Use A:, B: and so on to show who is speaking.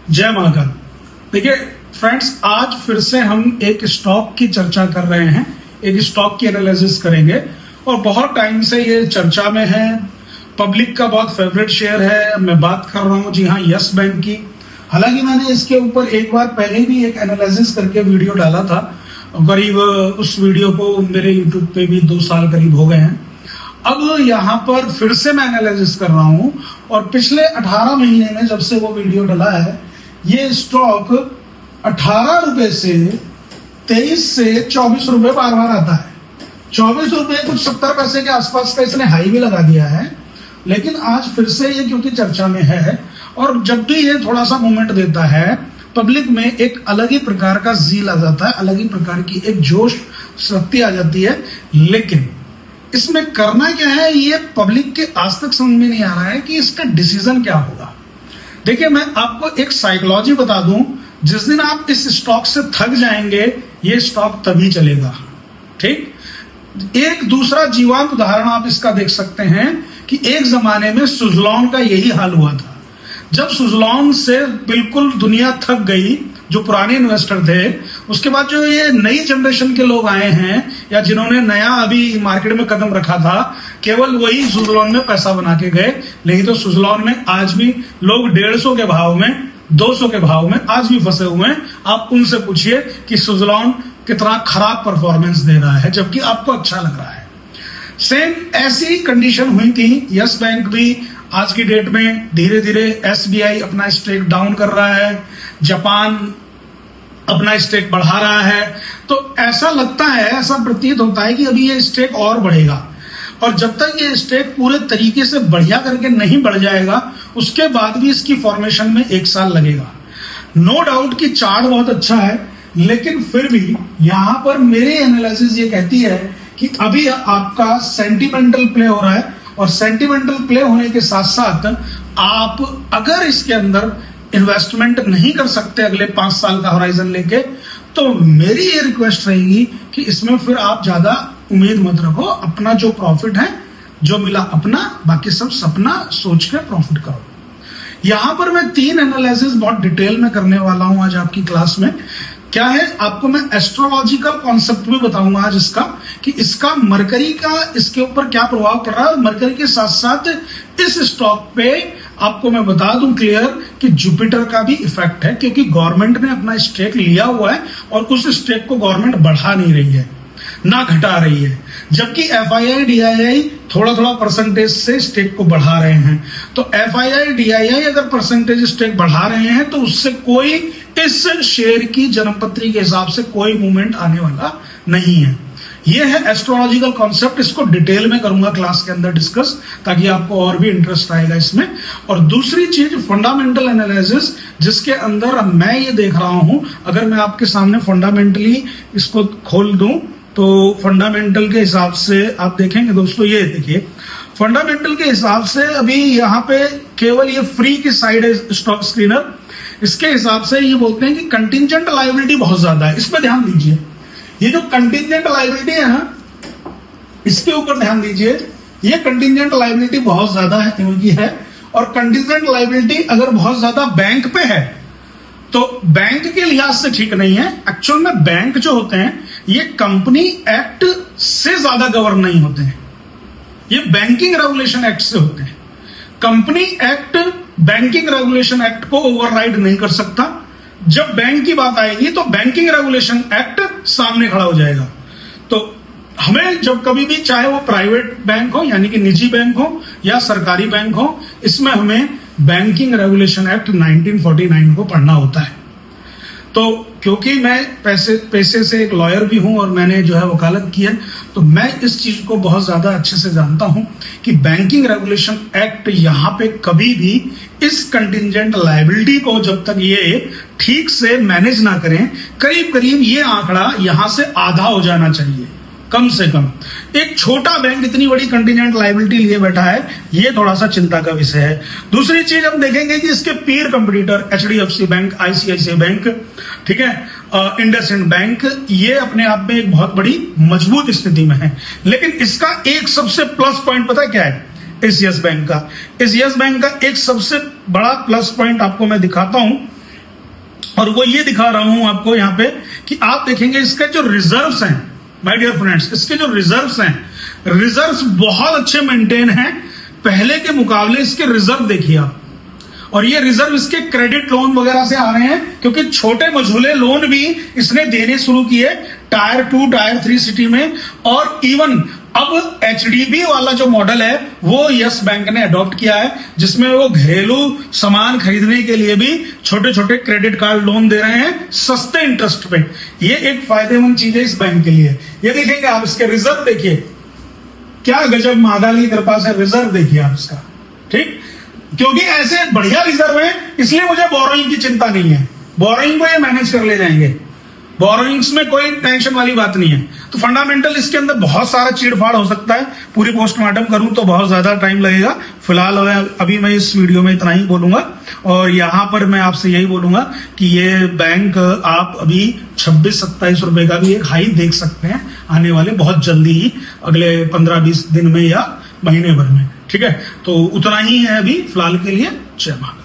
A: जय महाकाल। देखिए फ्रेंड्स, आज फिर से हम एक स्टॉक की चर्चा कर रहे हैं, एक स्टॉक की एनालिसिस करेंगे और बहुत टाइम से ये चर्चा में है, पब्लिक का बहुत फेवरेट शेयर है। मैं बात कर रहा हूँ जी हाँ यस बैंक की। हालांकि मैंने इसके ऊपर एक बार पहले भी एक एनालिसिस करके वीडियो डाला था, करीब उस वीडियो को मेरे यूट्यूब पे भी 2 साल करीब हो गए हैं। अब यहाँ पर फिर से मैं एनालिसिस कर रहा हूँ और पिछले 18 महीने में जब से वो वीडियो डला है, ये स्टॉक 18 रुपए से 23 से 24 रुपए बार बार आता है। 24 रुपए कुछ 70 पैसे के आसपास का इसने हाई भी लगा दिया है, लेकिन आज फिर से ये क्योंकि चर्चा में है और जब भी ये थोड़ा सा मूवमेंट देता है, पब्लिक में एक अलग ही प्रकार का जील आ जाता है, अलग ही प्रकार की एक जोश शक्ति आ जाती है। लेकिन इसमें करना क्या है, ये पब्लिक के आज तक समझ में नहीं आ रहा है कि इसका डिसीजन क्या होगा। देखिए, मैं आपको एक साइकोलॉजी बता दूं, जिस दिन आप इस स्टॉक से थक जाएंगे, ये स्टॉक तभी चलेगा। ठीक, एक दूसरा जीवंत उदाहरण आप इसका देख सकते हैं कि एक जमाने में सुज़लॉन का यही हाल हुआ था। जब सुज़लॉन से बिल्कुल दुनिया थक गई, जो पुराने इन्वेस्टर थे, उसके बाद जो ये नई जनरेशन के लोग आए हैं या जिन्होंने नया अभी मार्केट में कदम रखा था, केवल वही सुज़लॉन में पैसा बना के गए। नहीं तो सुज़लॉन में आज भी लोग 150 के भाव में, 200 के भाव में आज भी फंसे हुए हैं। आप उनसे पूछिए कि सुज़लॉन कितना खराब परफॉर्मेंस दे रहा है, जबकि आपको अच्छा लग रहा है। सेम ऐसी कंडीशन हुई थी, यस बैंक भी आज की डेट में धीरे धीरे एसबीआई अपना स्टेक डाउन कर रहा है, जापान अपना स्टेक बढ़ा रहा है। तो ऐसा लगता है, ऐसा प्रतीत होता है कि अभी ये स्टेक और बढ़ेगा और जब तक ये स्टेक पूरे तरीके से बढ़िया करके नहीं बढ़ जाएगा, उसके बाद भी इसकी फॉर्मेशन में 1 साल लगेगा। नो डाउट कि चार्ट बहुत अच्छा है, लेकिन फिर भी यहां पर मेरी एनालिसिस ये कहती है कि अभी आपका सेंटिमेंटल प्ले हो रहा है और सेंटिमेंटल प्ले होने के साथ साथ आप अगर इसके अंदर इन्वेस्टमेंट नहीं कर सकते अगले 5 साल का होराइजन लेके, तो मेरी ये रिक्वेस्ट रहेगी कि इसमें फिर आप ज्यादा उम्मीद मत रखो। अपना जो प्रॉफिट है, जो मिला अपना, बाकी सब सपना सोच के प्रॉफिट करो। यहां पर मैं 3 एनालिसिस बहुत डिटेल में करने वाला हूं आज आपकी क्लास में। क्या है, आपको मैं एस्ट्रोलॉजिकल कॉन्सेप्ट भी बताऊंगा आज इसका, कि इसका मरकरी का इसके ऊपर क्या प्रभाव पड़ रहा है। और मरकरी के साथ साथ इस स्टॉक पे आपको मैं बता दूं क्लियर कि जुपिटर का भी इफेक्ट है, क्योंकि गवर्नमेंट ने अपना स्टेक लिया हुआ है और उस स्टेक को गवर्नमेंट बढ़ा नहीं रही है, ना घटा रही है, जबकि एफआईआई डीआईआई थोड़ा थोड़ा परसेंटेज से स्टेक को बढ़ा रहे हैं। तो एफआईआई डीआईआई अगर परसेंटेज स्टेक बढ़ा रहे हैं, तो उससे कोई इस शेयर की जन्मपत्री के हिसाब से कोई मूवमेंट आने वाला नहीं है। यह है एस्ट्रोलॉजिकल कॉन्सेप्ट, इसको डिटेल में करूंगा क्लास के अंदर डिस्कस, ताकि आपको और भी इंटरेस्ट आएगा इसमें। और दूसरी चीज फंडामेंटल एनालिसिस, जिसके अंदर मैं ये देख रहा हूं, अगर मैं आपके सामने फंडामेंटली इसको खोल दूं तो फंडामेंटल के हिसाब से आप देखेंगे दोस्तों, ये देखिए फंडामेंटल के हिसाब से अभी यहाँ पे केवल ये फ्री की साइड है स्टॉक स्क्रीनर। इसके हिसाब से ये बोलते हैं कि कंटिंजेंट लायबिलिटी बहुत ज्यादा है। इस पर ध्यान दीजिए, ये जो कंटिंजेंट लायबिलिटी है ना, इसके ऊपर ध्यान दीजिए। ये कंटिंजेंट लायबिलिटी बहुत ज्यादा है इनकी है, और कंटिंजेंट लायबिलिटी अगर बहुत ज्यादा बैंक पे है तो बैंक के लिहाज से ठीक नहीं है। एक्चुअल में बैंक जो होते हैं, ये कंपनी एक्ट से ज्यादा गवर्न नहीं होते हैं, ये बैंकिंग रेगुलेशन एक्ट से होते हैं। Company act banking regulation act को ओवरराइड नहीं कर सकता। जब बैंक की बात आएगी तो बैंकिंग रेगुलेशन एक्ट सामने खड़ा हो जाएगा। तो हमें जब कभी भी, चाहे वो प्राइवेट बैंक हो यानी कि निजी बैंक हो या सरकारी बैंक हो, इसमें हमें बैंकिंग रेगुलेशन एक्ट 1949 को पढ़ना होता है। तो क्योंकि मैं पैसे से एक लॉयर भी हूं और मैंने जो है वकालत की है, तो मैं इस चीज को बहुत ज्यादा अच्छे से जानता हूं कि बैंकिंग रेगुलेशन एक्ट यहां पे कभी भी इस कंटिंजेंट लायबिलिटी को जब तक ये ठीक से मैनेज ना करें, करीब करीब ये आंकड़ा यहां से आधा हो जाना चाहिए कम से कम। एक छोटा बैंक इतनी बड़ी कंटिजेंट लायबिलिटी लिए बैठा है, ये थोड़ा सा चिंता का विषय है। दूसरी चीज हम देखेंगे कि इसके पीर competitor HDFC bank, ICICI bank, ठीक है, इंडसइंड बैंक, ये अपने आप में एक बहुत बड़ी मजबूत स्थिति में है। लेकिन इसका एक सबसे प्लस पॉइंट पता है क्या है? इस यस बैंक का एक सबसे बड़ा प्लस पॉइंट आपको मैं दिखाता हूं और वो ये दिखा रहा हूं आपको यहां पे कि आप देखेंगे इसके जो रिजर्व्स हैं माय डियर फ्रेंड्स, इसके जो रिजर्व्स हैं, रिजर्व्स बहुत अच्छे मेंटेन हैं। पहले के मुकाबले इसके रिजर्व देखिए आप, और ये रिजर्व इसके क्रेडिट लोन वगैरह से आ रहे हैं, क्योंकि छोटे मझोले लोन भी इसने देने शुरू किए टायर 2 टायर 3 सिटी में। और इवन अब एचडीबी वाला जो मॉडल है वो यस बैंक ने अडॉप्ट किया है, जिसमें वो घरेलू सामान खरीदने के लिए भी छोटे छोटे क्रेडिट कार्ड लोन दे रहे हैं सस्ते इंटरेस्ट पे। ये एक फायदेमंद चीज है इस बैंक के लिए। ये देखेंगे आप, इसके रिजर्व देखिए, क्या गजब मादाली की कृपा से रिजर्व देखिए आप इसका, ठीक। क्योंकि ऐसे बढ़िया रिजर्व है, इसलिए मुझे बोरोइंग की चिंता नहीं है। बोरोइंग को ये मैनेज कर ले जाएंगे, बोरोइंग्स में कोई टेंशन वाली बात नहीं है। तो फंडामेंटल इसके अंदर बहुत सारा चीड़फाड़ हो सकता है, पूरी पोस्टमार्टम करूं तो बहुत ज्यादा टाइम लगेगा। फिलहाल अभी मैं इस वीडियो में इतना ही बोलूंगा, और यहां पर मैं आपसे यही बोलूंगा कि ये बैंक आप अभी 26-27 रुपए का भी एक हाई देख सकते हैं आने वाले बहुत जल्दी ही, अगले 15-20 दिन में या महीने भर में, ठीक है। तो उतना ही है अभी फिलहाल के लिए। जय मां।